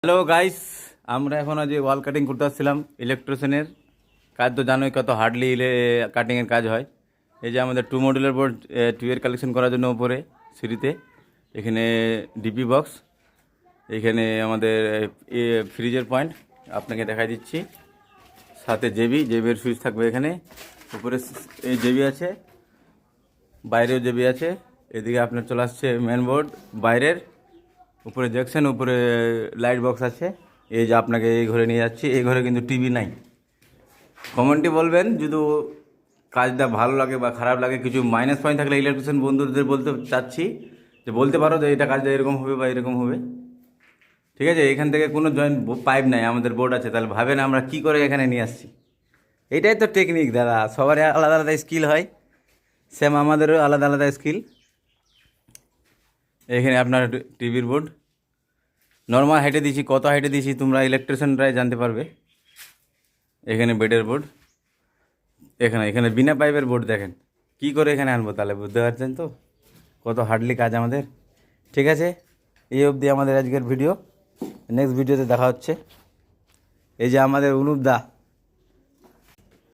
Hello guys, আমরা এখন আজ ওয়াল কাটিং করতে আসছিলাম। ইলেকট্রিশিয়ানের কাজ তো জানোই কত হার্ডলি কাটিংয়ের কাজ হয়। এই যে আমাদের 2 মডেলের বোর্ড 2 এর কালেকশন করার জন্য উপরে সিঁড়িতে এখানে ডিপি বক্স, এখানে আমাদের ফ্রিজের পয়েন্ট আপনাকে দেখাই দিচ্ছি। সাথে জেবির সুইচ থাকবে এখানে। উপরে এই জেবি আছে, বাইরেও জেবি আছে। এদিকে আপনার চলে আসছে মেন বোর্ড বাইরের, উপরে জ্যাকসন, উপরে লাইট বক্স আছে। এই যে আপনাকে এই ঘরে নিয়ে যাচ্ছি, এই ঘরে কিন্তু টিভি নাই। কমেন্টে বলবেন যদি কাজটা ভালো লাগে বা খারাপ লাগে, কিছু মাইনাস পয়েন্ট থাকলে ইলেকট্রিশিয়ান বন্ধুদের বলতে চাচ্ছি যে বলতে পারো যে এটা কাজটা এরকম হবে বা এরকম হবে। ঠিক আছে, এখান থেকে কোনো জয়েন্ট পাইপ নাই, আমাদের বোর্ড আছে। তাহলে ভাবেন আমরা কি করে এখানে নিয়ে আসছি। এইটাই তো টেকনিক দাদা, সবারই আলাদা আলাদা স্কিল হয়, সেম আমাদেরও আলাদা আলাদা স্কিল। এখানে আপনার টিভির বোর্ড নর্মাল হাইটে দিয়েছি, কত হাইটে দিয়েছি তোমরা ইলেকট্রিশিয়ানরাই জানতে পারবে। এখানে বেডের বোর্ড, এখানে এখানে বিনা পাইপের বোর্ড দেখেন কি করে এখানে আনবো, তাহলে বুঝতে পারছেন তো কত হার্ডলি কাজ আমাদের। ঠিক আছে, এই অবধি আমাদের আজকের ভিডিও। নেক্সট ভিডিওতে দেখা হচ্ছে। এই যে আমাদের অনুপ দা,